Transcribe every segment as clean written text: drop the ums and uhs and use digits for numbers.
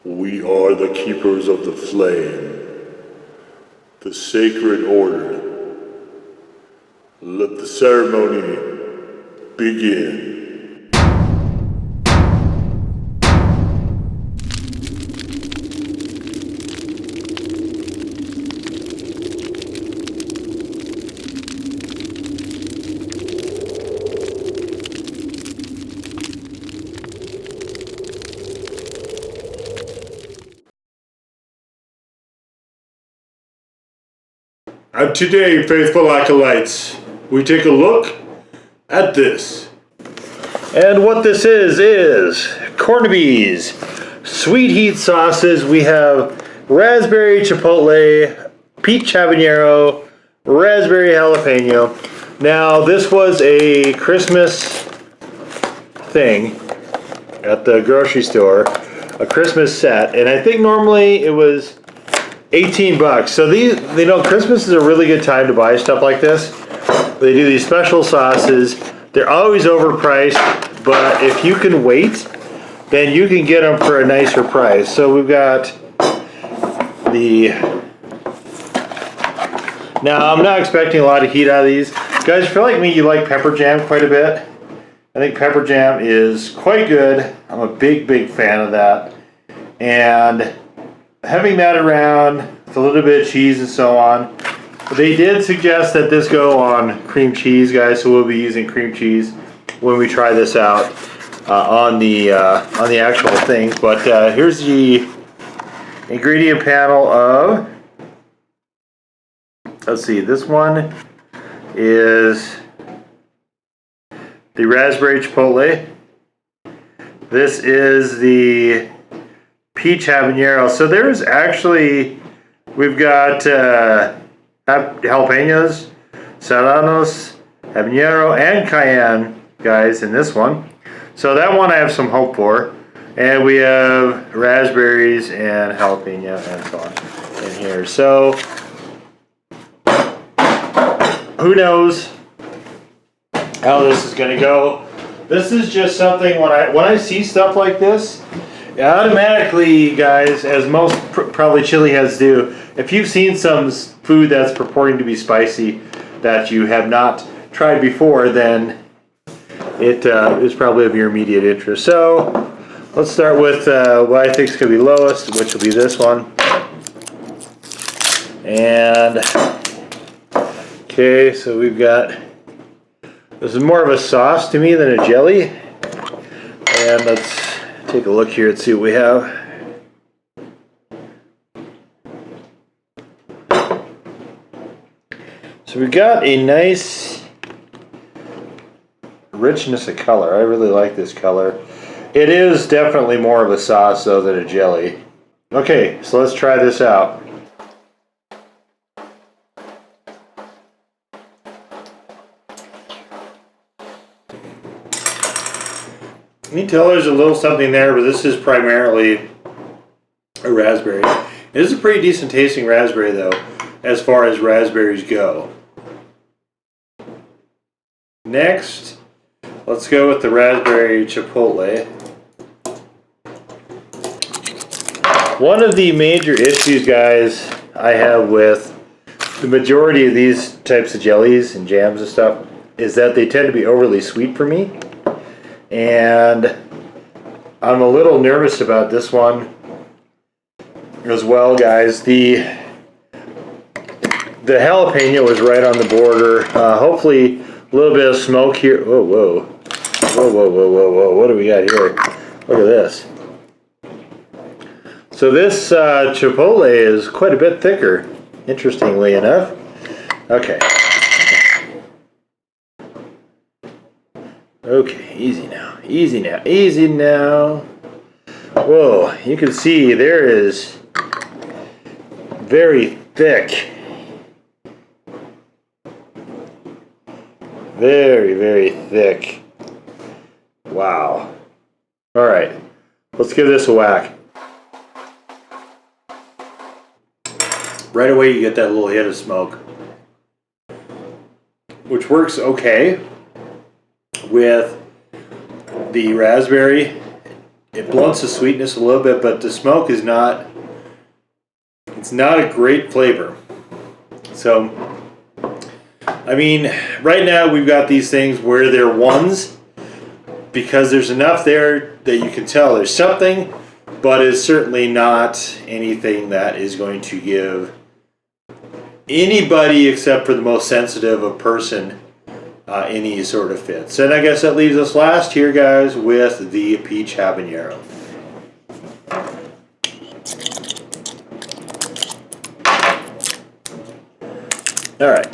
We are the keepers of the flame, the sacred order. Let the ceremony begin. And today, faithful acolytes, we take a look at this. And what this is Cornaby's sweet heat sauces. We have Raspberry Chipotle Peach Habanero, Raspberry Jalapeno. Now, this was a Christmas thing at the grocery store, a Christmas set, and I think normally it was 18 bucks. So these, Christmas is a really good time to buy stuff like this. They do these special sauces. They're always overpriced, but if you can wait, then you can get them for a nicer price. So we've got now I'm not expecting a lot of heat out of these. Guys, if you're like me, you like pepper jam quite a bit. I think pepper jam is quite good. I'm a big fan of that. And having that around with a little bit of cheese and so on. They did suggest that this go on cream cheese, guys, so we'll be using cream cheese when we try this out on the actual thing. But here's the ingredient panel of, let's see, this one is the raspberry chipotle. This is the peach habanero. So there's actually, we've got jalapenos, serranos, habanero, and cayenne, guys, in this one. So that one I have some hope for. And we have raspberries and jalapeno and so on in here. So who knows how this is going to go. This is just something, when I see stuff like this, automatically, guys, as most probably chili heads do, if you've seen some food that's purporting to be spicy that you have not tried before, then it is probably of your immediate interest. So let's start with what I think is going to be lowest, which will be this one. And okay, so we've got, this is more of a sauce to me than a jelly. And let's take a look here and see what we have. So we've got a nice richness of color. I really like this color. It is definitely more of a sauce though than a jelly. Okay, so let's try this out. You can tell there's a little something there, but this is primarily a raspberry. It is a pretty decent tasting raspberry though, as far as raspberries go. Next, let's go with the raspberry chipotle. One of the major issues, guys, I have with the majority of these types of jellies and jams and stuff is that they tend to be overly sweet for me. And I'm a little nervous about this one as well, guys. The jalapeno is right on the border. Hopefully a little bit of smoke here. Whoa. What do we got here? Look at this. So this chipotle is quite a bit thicker, interestingly enough. Okay. Okay, easy now. Whoa, you can see there is very thick. Very thick. Wow. Alright, let's give this a whack. Right away you get that little hit of smoke, which works okay with the raspberry It blunts the sweetness a little bit, but the smoke is not, it's not a great flavor. So, I mean, right now we've got these things where they're ones because there's enough there that you can tell there's something, but it's certainly not anything that is going to give anybody except for the most sensitive of person any sort of fits. And I guess that leaves us last here, guys, with the Peach Habanero. All right.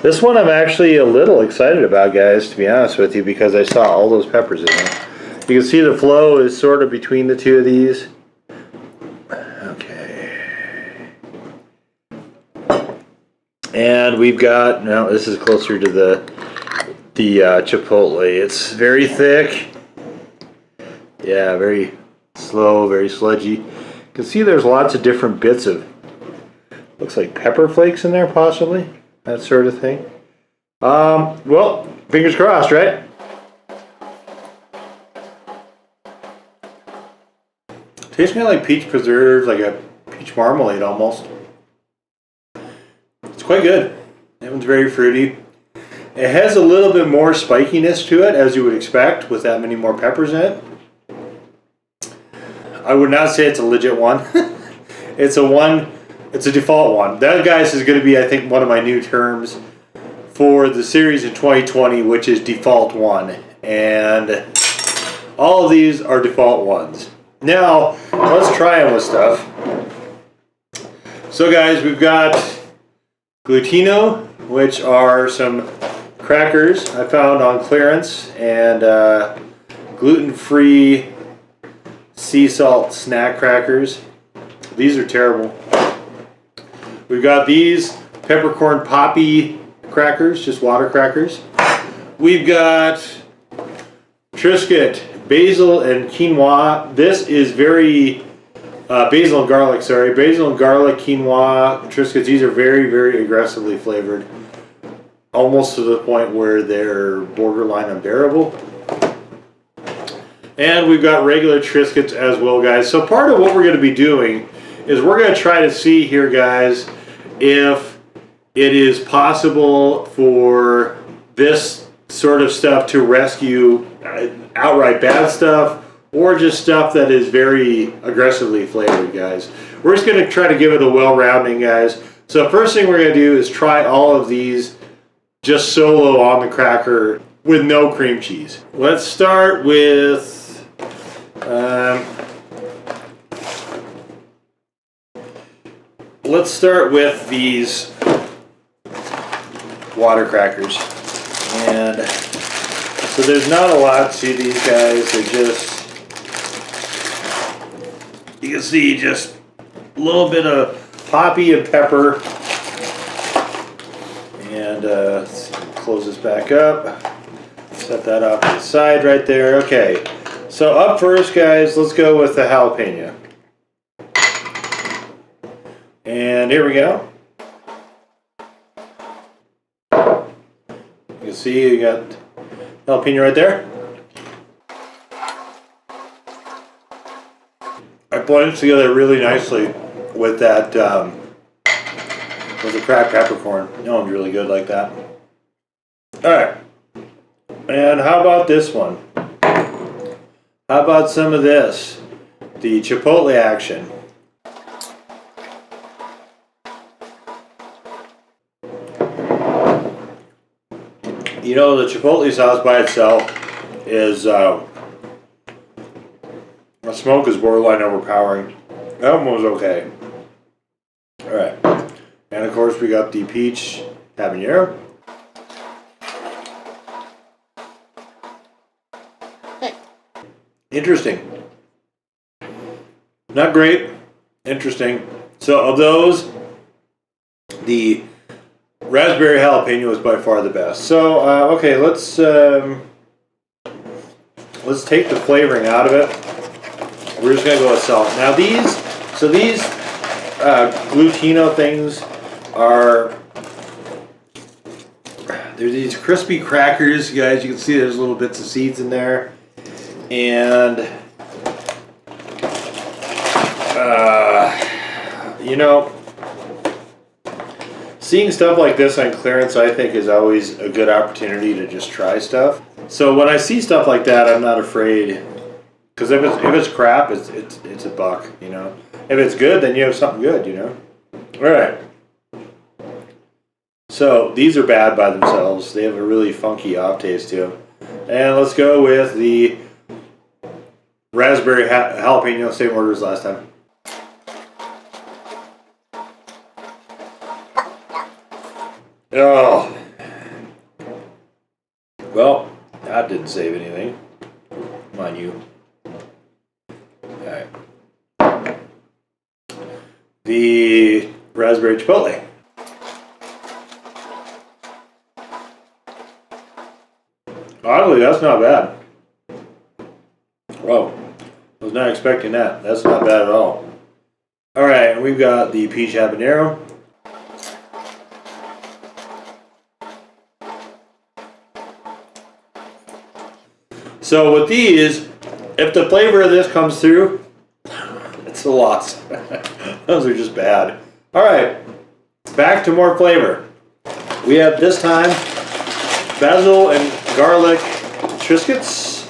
This one I'm actually a little excited about, guys, to be honest with you, because I saw all those peppers in there. You can see the flow is sort of between the two of these. Okay. And we've got, now this is closer to the Chipotle. It's very thick. Yeah, very slow, very sludgy. You can see there's lots of different bits of, looks like pepper flakes in there possibly. That sort of thing. Well, fingers crossed, right? Tastes kind of like peach preserves, like a peach marmalade almost. It's quite good. That one's very fruity. It has a little bit more spikiness to it, as you would expect, with that many more peppers in it. I would not say it's a legit one. It's a default one. That, guys, is going to be, I think, one of my new terms for the series in 2020, which is default one. And all of these are default ones. Now, let's try them with stuff. So, guys, we've got glutino, which are some crackers I found on clearance, and gluten-free sea salt snack crackers. These are terrible. We've got these peppercorn poppy crackers, just water crackers. We've got Triscuit, basil and quinoa. This is very, basil and garlic, sorry. Basil and garlic quinoa Triscuits. These are very, very aggressively flavored. Almost to the point where they're borderline unbearable. And we've got regular Triscuits as well, guys. So part of what we're going to be doing is we're going to try to see here, guys, if it is possible for this sort of stuff to rescue outright bad stuff or just stuff that is very aggressively flavored, guys. We're just going to try to give it a well-rounding, guys. So first thing we're going to do is try all of these just solo on the cracker with no cream cheese. Let's start with these water crackers. And so there's not a lot to these guys. They're just, you can see just a little bit of poppy and pepper. And let's see, close this back up. Set that off to the side right there. Okay. So up first, guys, let's go with the jalapeno. And here we go. You can see you got jalapeno right there. I blended it together really nicely with that, with the cracked peppercorn. That one's really good like that. Alright. And how about this one? How about some of this? The Chipotle action. You know, the Chipotle sauce by itself is, the smoke is borderline overpowering. That one was okay. Alright. And of course we got the Peach Habanero. Interesting. Not great. Interesting. So of those, the Raspberry Jalapeno is by far the best. So okay, let's take the flavoring out of it. We're just gonna go with salt. Now these glutino things are, There's these crispy crackers, guys. You can see there's little bits of seeds in there. And, you know, seeing stuff like this on clearance, I think, is always a good opportunity to just try stuff. So when I see stuff like that, I'm not afraid. Because if it's crap, it's a buck, you know. If it's good, then you have something good, you know. All right. So these are bad by themselves. They have a really funky off taste to them. And let's go with the raspberry jalapeno, same order as last time. Oh. Well, that didn't save anything. Mind you. Alright. The raspberry chipotle. Oddly, that's not bad. Whoa. I was not expecting that. That's not bad at all. Alright, we've got the peach habanero. So with these, if the flavor of this comes through, it's a loss. Those are just bad. Alright, back to more flavor. We have this time basil and garlic Triscuits.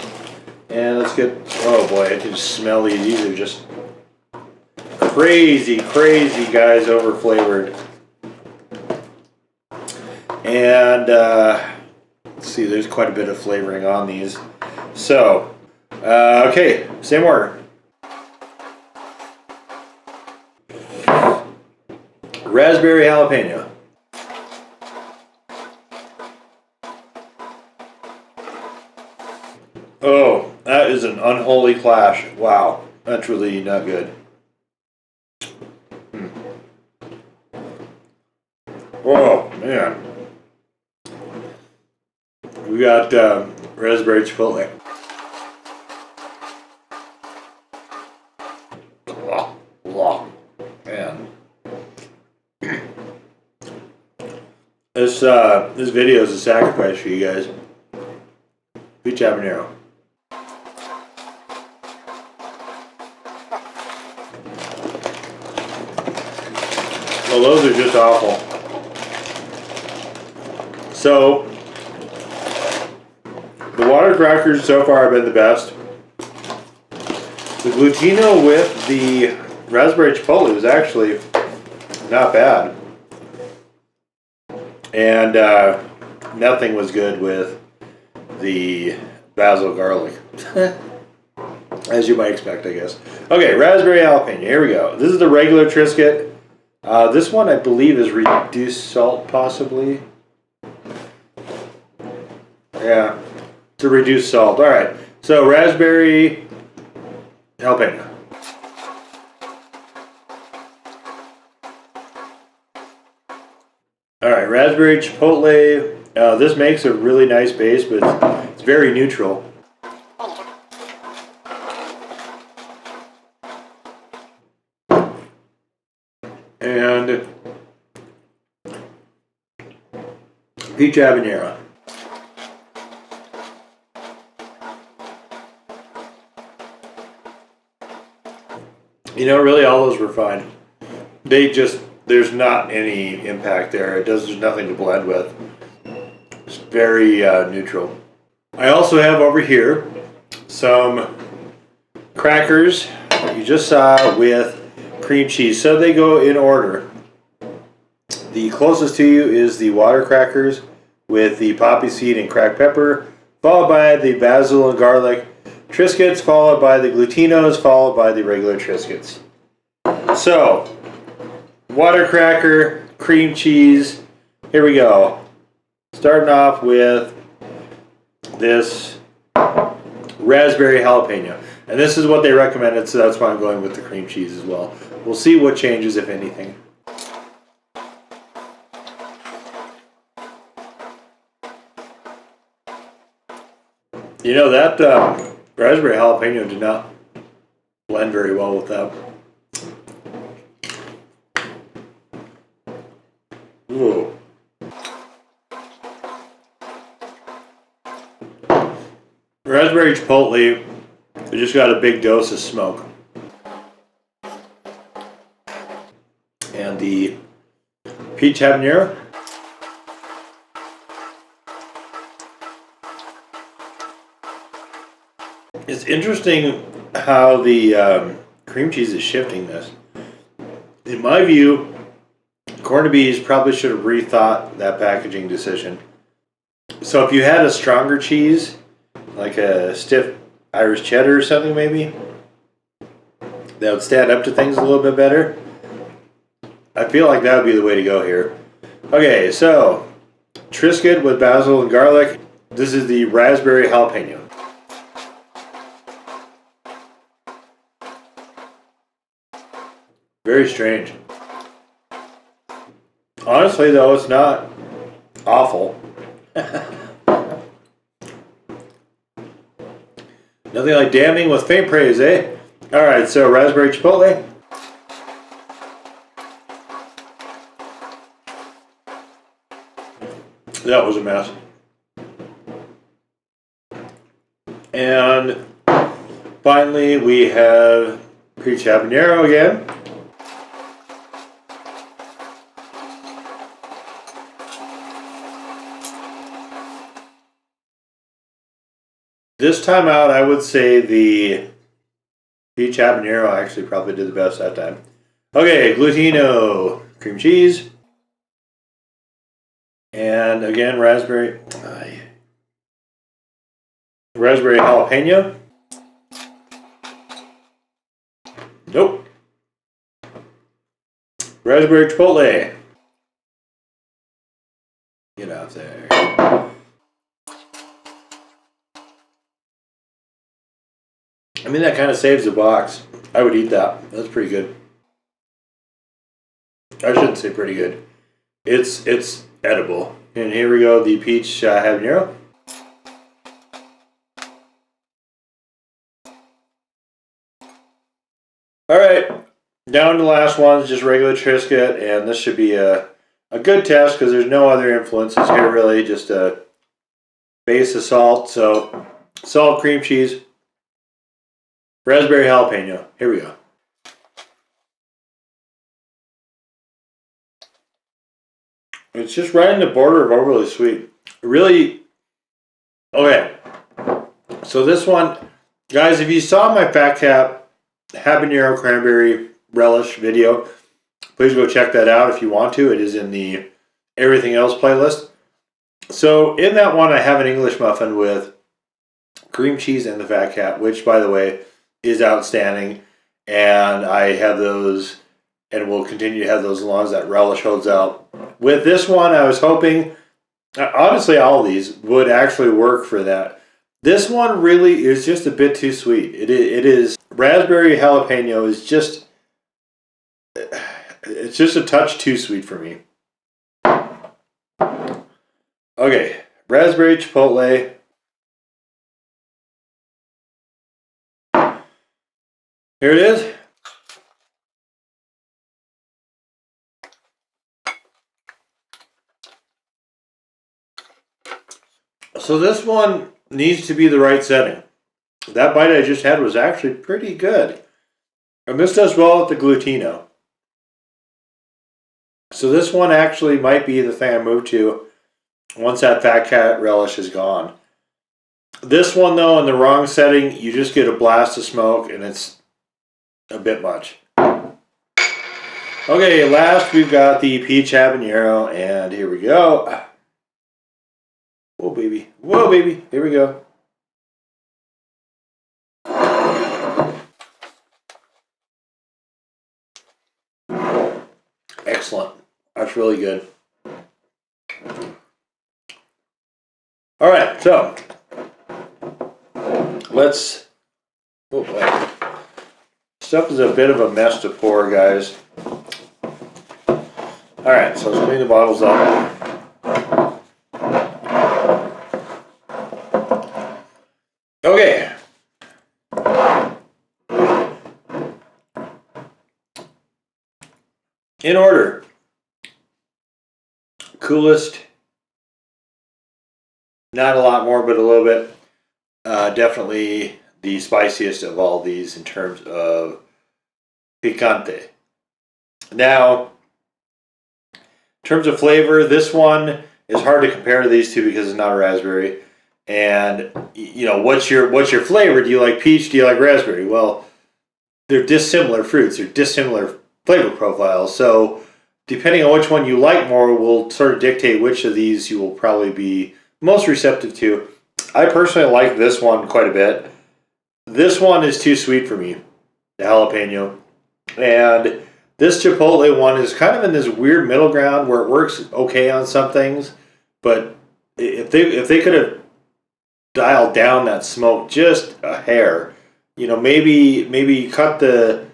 And let's get, oh boy, I can just smell these. These are just crazy, crazy, guys, over flavored. And let's see, there's quite a bit of flavoring on these. So, okay, same order. Raspberry jalapeno. Oh, that is an unholy clash. Wow, that's really not good. Oh, man. We got raspberry chipotle. Man. This video is a sacrifice for you guys. Peach habanero. Well, those are just awful. So, the water crackers so far have been the best. The glutino with the raspberry chipotle was actually not bad. And nothing was good with the basil garlic. As you might expect, I guess. Okay, raspberry jalapeno. Here we go. This is the regular Triscuit. This one, I believe, is reduced salt, possibly. Yeah, it's a reduced salt. All right, so raspberry jalapeno. All right, raspberry chipotle. This makes a really nice base, but it's very neutral. And peach habanero. You know, really all those were fine. There's not any impact there. There's nothing to blend with. It's very neutral. I also have over here some crackers that you just saw with cream cheese. So they go in order. The closest to you is the water crackers with the poppy seed and cracked pepper, followed by the basil and garlic Triscuits, followed by the glutinos, followed by the regular Triscuits. So, water cracker, cream cheese, here we go. Starting off with this raspberry jalapeno. And this is what they recommended, so that's why I'm going with the cream cheese as well. We'll see what changes, if anything. You know, that raspberry jalapeno did not blend very well with that. Ooh. Raspberry Chipotle, it just got a big dose of smoke. And the Peach Habanero. It's interesting how the cream cheese is shifting this. In my view, Cornaby's probably should have rethought that packaging decision. So if you had a stronger cheese, like a stiff Irish cheddar or something maybe, that would stand up to things a little bit better. I feel like that would be the way to go here. Okay, so Triscuit with basil and garlic. This is the Raspberry Jalapeno. Very strange. Honestly though, it's not awful. Nothing like damning with faint praise, eh? Alright, so Raspberry Chipotle. That was a mess. And finally we have Peach Habanero again. This time out, I would say the Peach Habanero actually probably did the best that time. Okay, Glutino cream cheese. And again, raspberry jalapeno. Nope. Raspberry chipotle. Get out there. I mean, that kind of saves the box. I would eat that. That's pretty good. I shouldn't say pretty good. It's edible. And here we go, the peach habanero. All right, down to the last one, just regular Triscuit, and this should be a good test because there's no other influences here really, just a base of salt. So salt, cream cheese, raspberry jalapeno. Here we go. It's just right in the border of overly sweet. Really, okay. So this one, guys, if you saw my Fat Cap habanero cranberry relish video, please go check that out if you want to. It is in the everything else playlist. So in that one, I have an English muffin with cream cheese and the Fat Cap, which, by the way, is outstanding. And I have those and will continue to have those as long as that relish holds out. With this one, I was hoping, honestly, all of these would actually work for that. This one really is just a bit too sweet. It is, raspberry jalapeno is just, it's just a touch too sweet for me. Okay, raspberry chipotle. Here it is. So this one needs to be the right setting. That bite I just had was actually pretty good. And this does well with the glutino. So this one actually might be the thing I move to once that Fat Cat relish is gone. This one though, in the wrong setting, you just get a blast of smoke and it's a bit much. Okay, last we've got the peach habanero, and here we go. Whoa, baby. Whoa, baby. Here we go. Excellent. That's really good. All right, so let's. Oh boy. Stuff is a bit of a mess to pour, guys. All right, so let's clean the bottles up. Okay. In order. Coolest. Not a lot more, but a little bit. Definitely the spiciest of all these in terms of picante. Now, in terms of flavor, this one is hard to compare to these two because it's not a raspberry. And what's your flavor? Do you like peach? Do you like raspberry? Well, they're dissimilar fruits. They're dissimilar flavor profiles. So depending on which one you like more will sort of dictate which of these you will probably be most receptive to. I personally like this one quite a bit. This one is too sweet for me, the jalapeno. And this Chipotle one is kind of in this weird middle ground where it works okay on some things, but if they could have dialed down that smoke just a hair, maybe cut the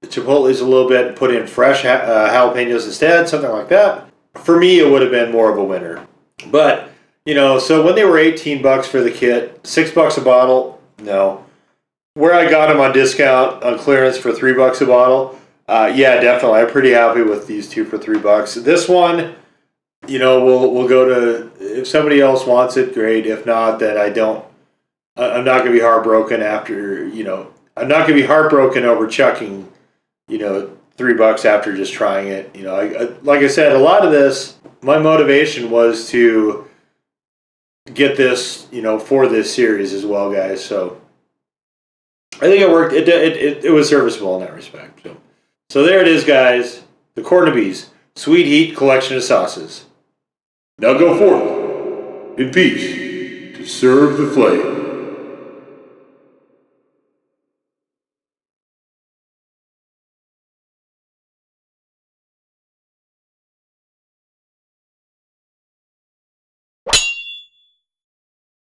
Chipotles a little bit and put in fresh jalapenos instead, something like that. For me, it would have been more of a winner. But so when they were $18 for the kit, $6 a bottle, no. Where I got them on discount on clearance for $3 a bottle, yeah, definitely. I'm pretty happy with these two for $3. This one, we'll go to, if somebody else wants it, great. If not, then I'm not gonna be heartbroken after, I'm not gonna be heartbroken over chucking, $3 after just trying it. Like I said, a lot of this, my motivation was to get this, for this series as well, guys. So I think it worked. It was serviceable in that respect. So there it is, guys. The Cornaby's Sweet Heat collection of sauces. Now go forth in peace to serve the flame.